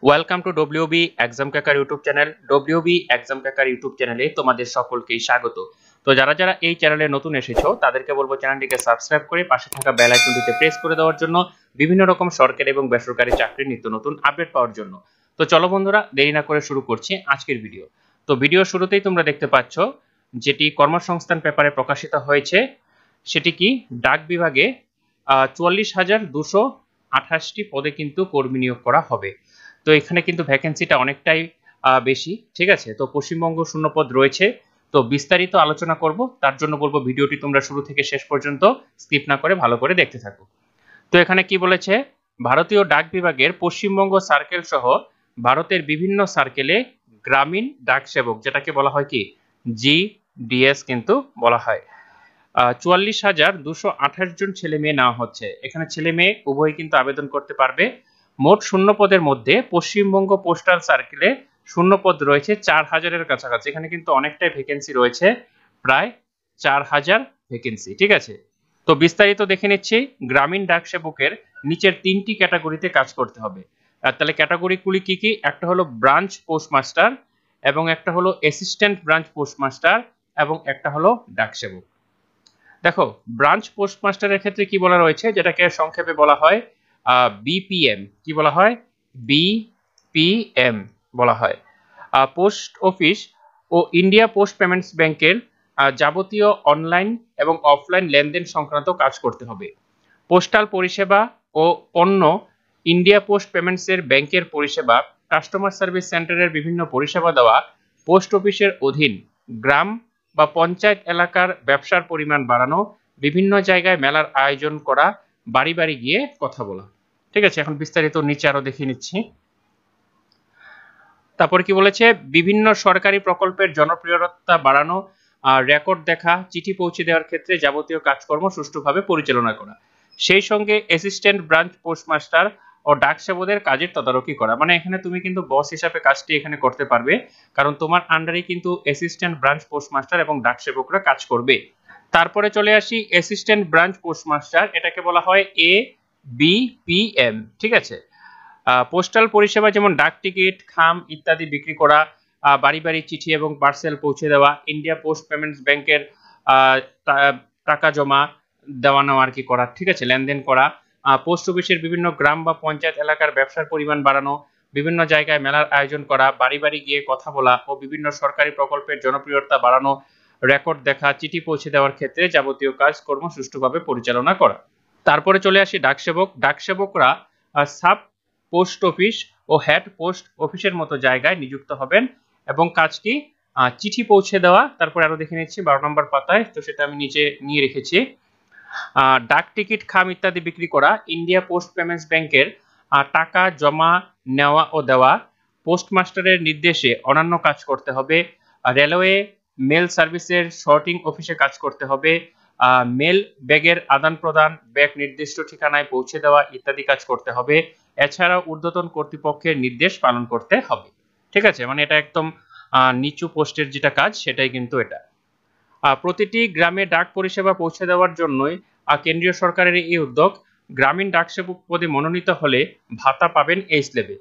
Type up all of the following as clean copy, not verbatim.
Welcome to WB exam cracker YouTube channel. WB exam cracker YouTube চ্যানেলে তোমাদের সকলকেই স্বাগত। তো যারা যারা এই চ্যানেলে নতুন এসেছো তাদেরকে বলবো চ্যানেলটিকে সাবস্ক্রাইব করে পাশে থাকা বেল আইকনটিতে প্রেস করে দেওয়ার জন্য, বিভিন্ন রকম সরকারি এবং বেসরকারি চাকরির নিত্য নতুন আপডেট পাওয়ার জন্য। তো চলো বন্ধুরা, দেরি না করে শুরু করছি আজকের ভিডিও। তো ভিডিও শুরুতেই তোমরা দেখতে পাচ্ছ যেটি কর্মসংস্থান পেপারে প্রকাশিত হয়েছে, সেটি কি ডাক বিভাগে 44,228টি পদে কিন্তু কর্মী নিয়োগ করা হবে। তো এখানে কিন্তু ভ্যাকেন্সিটা অনেকটাই বেশি, ঠিক আছে। তো পশ্চিমবঙ্গ শূন্যপদ রয়েছে। তো বিস্তারিত আলোচনা করব, তার জন্য বলবো ভিডিওটি তোমরা শুরু থেকে শেষ পর্যন্ত স্কিপ না করে ভালো করে দেখতে থাকো। তো এখানে কি বলেছে, ভারতীয় ডাক বিভাগের পশ্চিমবঙ্গ সার্কেল সহ ভারতের বিভিন্ন সার্কেলে গ্রামীণ ডাক সেবক, যেটাকে বলা হয় কি জিডিএস কিন্তু বলা হয়, 44,228 জন ছেলে মেয়ে নেওয়া হচ্ছে। এখানে ছেলে মেয়ে উভয় কিন্তু আবেদন করতে পারবে। মোট শূন্য পদের মধ্যে পশ্চিমবঙ্গ পোস্টাল সার্কেলে শূন্য পদ রয়েছে 4,000-এর কাছাকাছি। এখানে কিন্তু অনেকটাই ভ্যাকেন্সি রয়েছে, প্রায় 4,000 ভ্যাকেন্সি, ঠিক আছে। তো বিস্তারিত দেখে নিচ্ছি। গ্রামীণ ডাক সেবকের নিচের 3টি ক্যাটাগরিতে কাজ করতে হবে। তাহলে ক্যাটাগরিগুলি কি কি? একটা হলো ব্রাঞ্চ পোস্টমাস্টার, এবং একটা হলো অ্যাসিস্ট্যান্ট ব্রাঞ্চ পোস্টমাস্টার, এবং একটা হলো ডাক সেবক। দেখো, ব্রাঞ্চ পোস্টমাস্টারের ক্ষেত্রে কি বলা রয়েছে, যেটাকে সংক্ষেপে বলা হয় বিপিএম। কি বলা হয়? বিপিএম বলা হয়। পোস্ট অফিস ও ইন্ডিয়া পোস্ট পেমেন্টস ব্যাংকের যাবতীয় অনলাইন এবং অফলাইন লেনদেন সংক্রান্ত কাজ করতে হবে। পোস্টাল পরিষেবা ও পণ্য ইন্ডিয়া পোস্ট পেমেন্টসের ব্যাংকের পরিষেবা, কাস্টমার সার্ভিস সেন্টারের বিভিন্ন পরিষেবা দেওয়া, পোস্ট অফিসের অধীন গ্রাম বা পঞ্চায়েত এলাকার ব্যবসার পরিমাণ বাড়ানো, বিভিন্ন জায়গায় মেলার আয়োজন করা, বাড়ি বাড়ি গিয়ে কথা বলা। ঠিক আছে, এখন বিস্তারিত নিচে আরো দেখিয়ে নিচ্ছি। তারপর কি বলেছে, বিভিন্ন সরকারি প্রকল্পের জনপ্রিয়তা বাড়ানো, রেকর্ড দেখা, চিঠি পৌঁছে দেওয়ার ক্ষেত্রে যাবতীয় কাজকর্ম সুষ্ঠুভাবে পরিচালনা করা। সেই সঙ্গে অ্যাসিস্ট্যান্ট ব্রাঞ্চ পোস্টমাস্টার ও ডাক সেবকদের কাজের তদারকি করা। মানে এখানে তুমি কিন্তু বস হিসাবে কাজটি এখানে করতে পারবে, কারণ তোমার আন্ডারে কিন্তু অ্যাসিস্ট্যান্ট ব্রাঞ্চ পোস্টমাস্টার এবং ডাক সেবকরা কাজ করবে। তারপরে চলে আসি অ্যাসিস্ট্যান্ট ব্রাঞ্চ পোস্টমাস্টার, এটাকে বলা হয় এবিপিএম, ঠিক আছে। পোস্টাল পরিষেবা যেমন ডাক টিকিট, খাম ইত্যাদি বিক্রি করা, বাড়ি বাড়ি চিঠি এবং পার্সেল পৌঁছে দেওয়া, ইন্ডিয়া পোস্ট পেমেন্টস ব্যাংকের টাকা জমা দেওয়া নেওয়া আর কি করা, ঠিক আছে, লেনদেন করা। পোস্ট অফিসের বিভিন্ন গ্রাম বা পঞ্চায়েত এলাকার ব্যবসার পরিমাণ বাড়ানো, বিভিন্ন জায়গায় মেলার আয়োজন করা, বাড়ি বাড়ি গিয়ে কথা বলা ও বিভিন্ন সরকারি প্রকল্পের জনপ্রিয়তা বাড়ানো, রেকর্ড দেখা, চিঠি পৌঁছে দেওয়ার ক্ষেত্রে যাবতীয় কাজকর্ম সুষ্ঠুভাবে পরিচালনা করা। তারপরে চলে আসি ডাক সেবক। ডাক সেবকরা সাব পোস্ট অফিস ও হেড পোস্ট অফিসের মতো জায়গায় নিযুক্ত হবেন, এবং কাজ কি? চিঠি পৌঁছে দেওয়া। তারপরে আরো দেখে নিচ্ছি 12 নম্বর পাতায়, তো সেটা আমি নিচে নিয়ে রেখেছি। ডাক টিকিট, খাম ইত্যাদি বিক্রি করা, ইন্ডিয়া পোস্ট পেমেন্টস ব্যাংকের টাকা জমা নেওয়া ও দেওয়া, পোস্টমাস্টারের নির্দেশে অন্যান্য কাজ করতে হবে। রেলওয়ে মেল সার্ভিসের শর্টিং অফিসে কাজ করতে হবে। মেল ব্যাগের আদান প্রদান, ব্যাগ নির্দিষ্ট ঠিকানায় পৌঁছে দেওয়া ইত্যাদি কাজ করতে হবে। এছাড়াও ঊর্ধ্বতন কর্তৃপক্ষের নির্দেশ পালন করতে হবে। ঠিক আছে, মানে এটা একদম নিচু পোস্টের যেটা কাজ সেটাই কিন্তু এটা। প্রতিটি গ্রামে ডাক পরিষেবা পৌঁছে দেওয়ার জন্যই কেন্দ্রীয় সরকারের এই উদ্যোগ। গ্রামীণ ডাক সেবক পদে মনোনীত হলে ভাতা পাবেন এই স্ল্যাবে।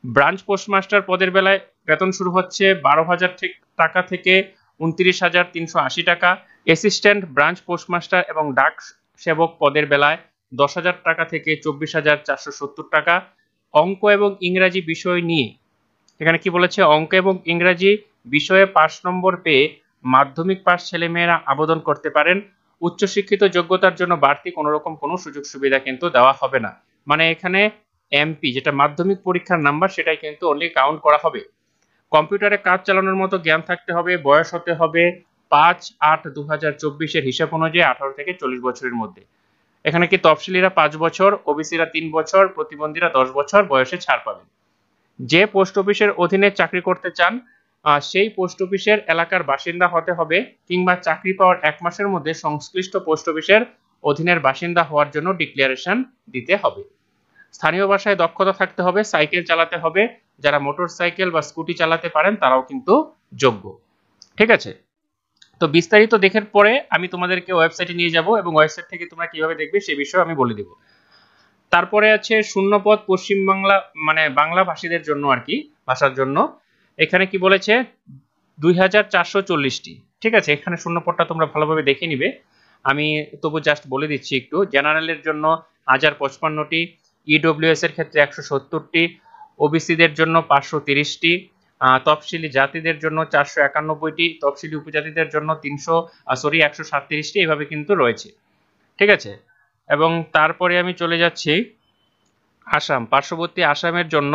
ব্রাঞ্চ পোস্টমাস্টার পদের বেলায় বেতন শুরু হচ্ছে 12,000 টাকা থেকে 29,380 টাকা। অ্যাসিস্ট্যান্ট ব্রাঞ্চ পোস্টমাস্টার এবং ডাক সেবক পদের বেলায় 10,000 টাকা থেকে 24,470 টাকা। অঙ্ক এবং ইংরাজি বিষয় নিয়ে, এখানে কি বলেছে, অঙ্ক এবং ইংরাজি বিষয়ে 5 নম্বর পেয়ে মাধ্যমিক পাস ছেলেমেয়েরা আবেদন করতে পারেন। উচ্চশিক্ষিত যোগ্যতার জন্য বাড়তি কোনো রকম কোনো সুযোগ সুবিধা কিন্তু দেওয়া হবে না। মানে এখানে এমপি, যেটা মাধ্যমিক পরীক্ষার নাম্বার, সেটাই কিন্তু অনলি কাউন্ট করা হবে। কম্পিউটারে কাজ চালানোর মতো জ্ঞান থাকতে হবে। বয়স হতে হবে 5/8/2024 হিসাব অনুযায়ী 18 থেকে 40 বছরের মধ্যে। এখানে কি তফসিলিরা 5 বছর, ওবিসিরা 3 বছর, প্রতিবন্ধীরা 10 বছর বয়সে ছাড় পাবেন। যে পোস্ট অফিসের অধীনে চাকরি করতে চান সেই পোস্ট অফিসের এলাকার বাসিন্দা হতে হবে, কিংবা চাকরি পাওয়ার 1 মাসের মধ্যে সংশ্লিষ্ট পোস্ট অফিসের অধীনের বাসিন্দা হওয়ার জন্য ডিক্লারেশন দিতে হবে। স্থানীয় ভাষায় দক্ষতা থাকতে হবে। সাইকেল চালাতে হবে। যারা মোটর সাইকেল বা স্কুটি চালাতে পারেন তারাও কিন্তু যোগ্য। ঠিক আছে, তো বিস্তারিত দেখার পরে আমি তোমাদেরকে ওয়েবসাইটে নিয়ে যাব, এবং ওয়েবসাইট থেকে তোমরা কিভাবে দেখবে সে বিষয়ে আমি বলে দেব। তারপরে আছে শূন্যপদ পশ্চিম বাংলা মানে বাংলা ভাষীদের জন্য আর কি, ভাষার জন্য। এখানে কি বলেছে 2440টি। ঠিক আছে, এখানে শূন্যপদটা তোমরা ভালোভাবে দেখে নিবে, আমি তবু জাস্ট বলে দিচ্ছি একটু। জেনারেলের জন্য 1055টি, ইডব্লিউএস এর ক্ষেত্রে 170টি, ওবিসিদের জন্য 530টি, তফসিলি জাতিদের জন্য 491টি, তফসিলি উপজাতিদের জন্য 137টি, এভাবে কিন্তু রয়েছে। ঠিক আছে, এবং তারপরে আমি চলে যাচ্ছি আসাম, পার্শ্ববর্তী আসামের জন্য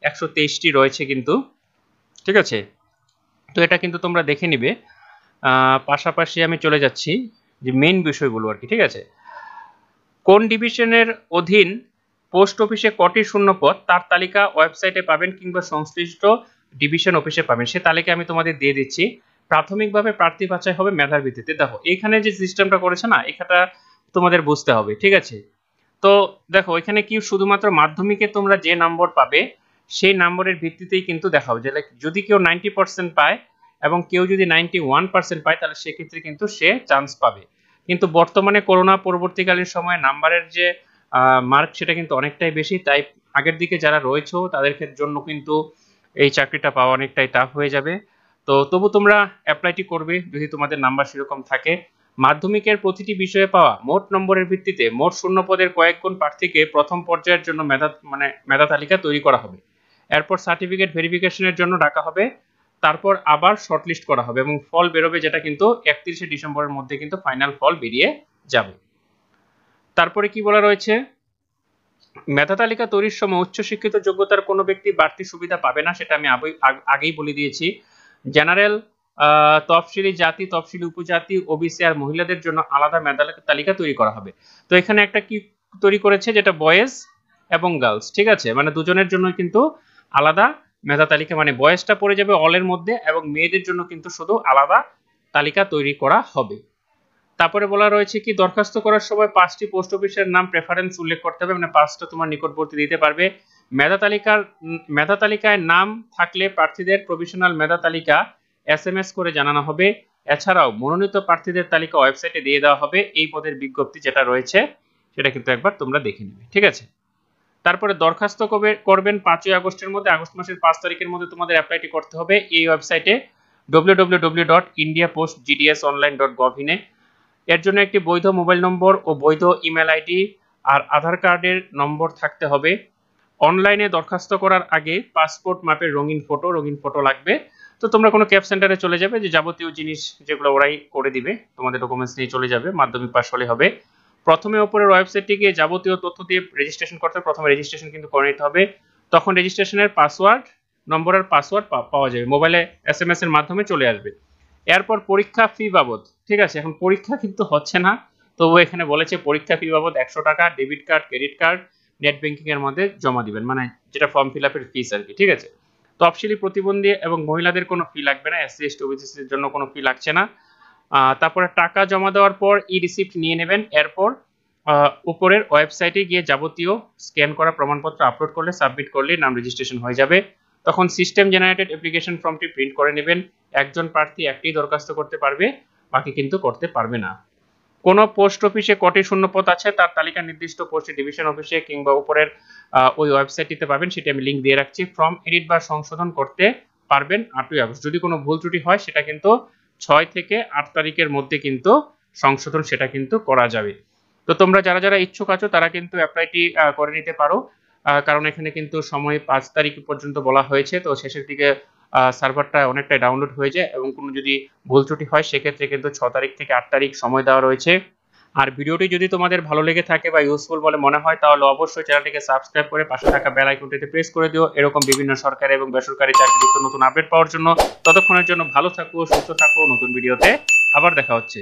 123টি রয়েছে কিন্তু। ঠিক আছে, তো এটা কিন্তু তোমরা দেখে নিবে। পাশাপাশি আমি চলে যাচ্ছি যে মেইন বিষয়গুলো আর কি। ঠিক আছে, কোন ডিভিশনের অধীন পোস্ট অফিসে কটি শূন্যপদ তার তালিকা ওয়েবসাইটে পাবেন কিংবা সংশ্লিষ্ট ডিভিশন অফিসে পাবেন, সে তালিকা আমি তোমাদের দিয়ে দিচ্ছি। প্রাথমিকভাবে প্রার্থী বাছাই হবে মেধার ভিত্তিতে। দেখো এখানে যে সিস্টেমটা করেছে না, এটা তোমাদের বুঝতে হবে। ঠিক আছে, তো দেখো এখানে কি শুধুমাত্র মাধ্যমিকে তোমরা যে নম্বর পাবে সেই নম্বরের ভিত্তিতেই কিন্তু দেখাও, যে যদি কেউ 90% পায় এবং কেউ যদি 91% পায় তাহলে সেক্ষেত্রে কিন্তু সে চান্স পাবে। কিন্তু বর্তমানে করোনা পরবর্তীকালীন সময়ে নাম্বারের যে মার্ক সেটা কিন্তু অনেকটাই বেশি, তাই আগের দিকে যারা রয়েছে তাদের জন্য কিন্তু এই চাকরিটা পাওয়া অনেকটাই টাফ হয়ে যাবে। তো তবু তোমরা অ্যাপ্লাইটি করবে যদি তোমাদের নাম্বার সেরকম থাকে। মাধ্যমিকের প্রতিটি বিষয়ে পাওয়া মোট নম্বরের ভিত্তিতে মোট শূন্যপদের কয়েক গুণ প্রার্থীকে প্রথম পর্যায়ের জন্য মেধা তালিকা তৈরি করা হবে। এরপর সার্টিফিকেট ভেরিফিকেশনের জন্য ডাকা হবে, তারপর আবার শর্টলিস্ট করা হবে এবং ফল বেরোবে, যেটা কিন্তু 31শে ডিসেম্বরের মধ্যে কিন্তু ফাইনাল ফল বেরিয়ে যাবে। তারপরে কি বলা রয়েছে, মেধা তালিকা তৈরির সময় উচ্চশিক্ষিত যোগ্যতার কোনো ব্যক্তি বাড়তি সুবিধা পাবে না, সেটা আমি আগেই বলে দিয়েছি। জেনারেল, তফসিলি জাতি, তফসিলি উপজাতি, ওবিসি আর মহিলাদের জন্য আলাদা মেধা তালিকা তৈরি করা হবে। তো এখানে একটা কি তৈরি করেছে, যেটা বয়েজ এবং গার্লস। ঠিক আছে, মানে দুজনের জন্য কিন্তু আলাদা মেধা তালিকা, মানে বয়েজটা পড়ে যাবে অলের মধ্যে এবং মেয়েদের জন্য কিন্তু শুধু আলাদা তালিকা তৈরি করা হবে। তারপরে বলা রয়েছে কি দরখাস্ত করার সময় 5টি পোস্ট অফিসের নাম প্রেফারেন্স উল্লেখ করতে হবে, মানে 5টা তোমার নিকটবর্তী দিতে পারবে। মেধা তালিকায় নাম থাকলে প্রার্থীদের প্রভিশনাল মেধা তালিকা SMS করে জানানো হবে। এছাড়াও মনোনীত প্রার্থীদের তালিকা ওয়েবসাইটে দিয়ে দেওয়া হবে। এই পদের বিজ্ঞপ্তি যেটা রয়েছে সেটা কিন্তু একবার তোমরা দেখে নেবে। ঠিক আছে, তারপরে দরখাস্ত করবেন 5ই আগস্টের মধ্যে, আগস্ট মাসের 5 তারিখের মধ্যে তোমাদের অ্যাপ্লাইটি করতে হবে এই ওয়েবসাইটে www.indiapost.gdsonline.gov এ। এর জন্য একটি বৈধ মোবাইল নম্বর ও বৈধ ইমেল আইডি আর আধার কার্ডের নম্বর থাকতে হবে। অনলাইনে দরখাস্ত করার আগে পাসপোর্ট মাপের রঙিন ফটো লাগবে। তো তোমরা কোনো ক্যাব সেন্টারে চলে যাবে, যে যাবতীয় জিনিস যেগুলো ওরাই করে দিবে, তোমাদের ডকুমেন্টস নিয়ে চলে যাবে, মাধ্যমিক পাস হলে হবে। প্রথমে ওপরের ওয়েবসাইটে গিয়ে যাবতীয় তথ্য দিয়ে রেজিস্ট্রেশন করতে হবে। প্রথমে রেজিস্ট্রেশন কিন্তু করে নিতে হবে, তখন রেজিস্ট্রেশনের নম্বর আর পাসওয়ার্ড পাওয়া যাবে, মোবাইলে SMS এর মাধ্যমে চলে আসবে। এরপর পরীক্ষা ফি বাবদ, ঠিক আছে, এখন পরীক্ষা কিন্তু হচ্ছে না, তবু এখানে বলেছে পরীক্ষা ফি বাবদ 100 টাকা debit card, credit card, net banking এর মধ্যে জমা দিবেন, মানে যেটা ফর্ম ফিল আপের ফিস আর কি। ঠিক আছে, তফসিলি প্রতিবন্ধী এবং মহিলাদের কোনো ফি লাগবে না, SC ST OBC এর জন্য কোনো ফি লাগছে না। তারপরে টাকা জমা দেওয়ার পর রিসিপ্ট নিয়ে নেবেন। এরপর উপরের ওয়েবসাইটে গিয়ে যাবতীয় স্ক্যান করা প্রমাণপত্র আপলোড করলে সাবমিট করলে নাম রেজিস্ট্রেশন হয়ে যাবে। তখন সিস্টেম জেনারেটেড অ্যাপ্লিকেশন ফর্মটি প্রিন্ট করে নেবেন। একজন প্রার্থী একটি দরখাস্ত করতে পারবে, বাকি কিন্তু করতে পারবে না। কোন পোস্ট অফিসে কটি শূন্যপদ আছে তার তালিকা নির্দিষ্ট পোস্ট ডিভিশন অফিসে কিংবা উপরের ওই ওয়েবসাইটটিতে পাবেন, সেটি আমি লিংক দিয়ে রাখছি। ফর্ম এডিট বা সংশোধন করতে পারবেন 8ই আগস্ট। যদি কোনো ভুল ত্রুটি হয় সেটা কিন্তু 6 থেকে 8 তারিখের মধ্যে কিন্তু সংশোধন সেটা কিন্তু করা যাবে। তো তোমরা যারা যারা ইচ্ছুক আছো তারা কিন্তু অ্যাপ্লাইটি করে নিতে পারো, কারণ এখানে কিন্তু সময় 5 তারিখ পর্যন্ত বলা হয়েছে। তো শেষের দিকে সার্ভারটা অনেকটাই ডাউনলোড হয়ে যায় এবং কোনো যদি ভুল ত্রুটি হয় সেক্ষেত্রে কিন্তু 6 তারিখ থেকে 8 তারিখ সময় দেওয়া রয়েছে। আর ভিডিওটি যদি তোমাদের ভালো লেগে থাকে বা ইউজফুল বলে মনে হয় তাহলে অবশ্যই চ্যানেলটিকে সাবস্ক্রাইব করে পাশে থাকা বেল আইকনটিতে প্রেস করে দিও, এরকম বিভিন্ন সরকারি এবং বেসরকারি চাকরিযুক্ত নতুন আপডেট পাওয়ার জন্য। ততক্ষণের জন্য ভালো থাকো, সুস্থ থাকো, নতুন ভিডিওতে আবার দেখা হচ্ছে।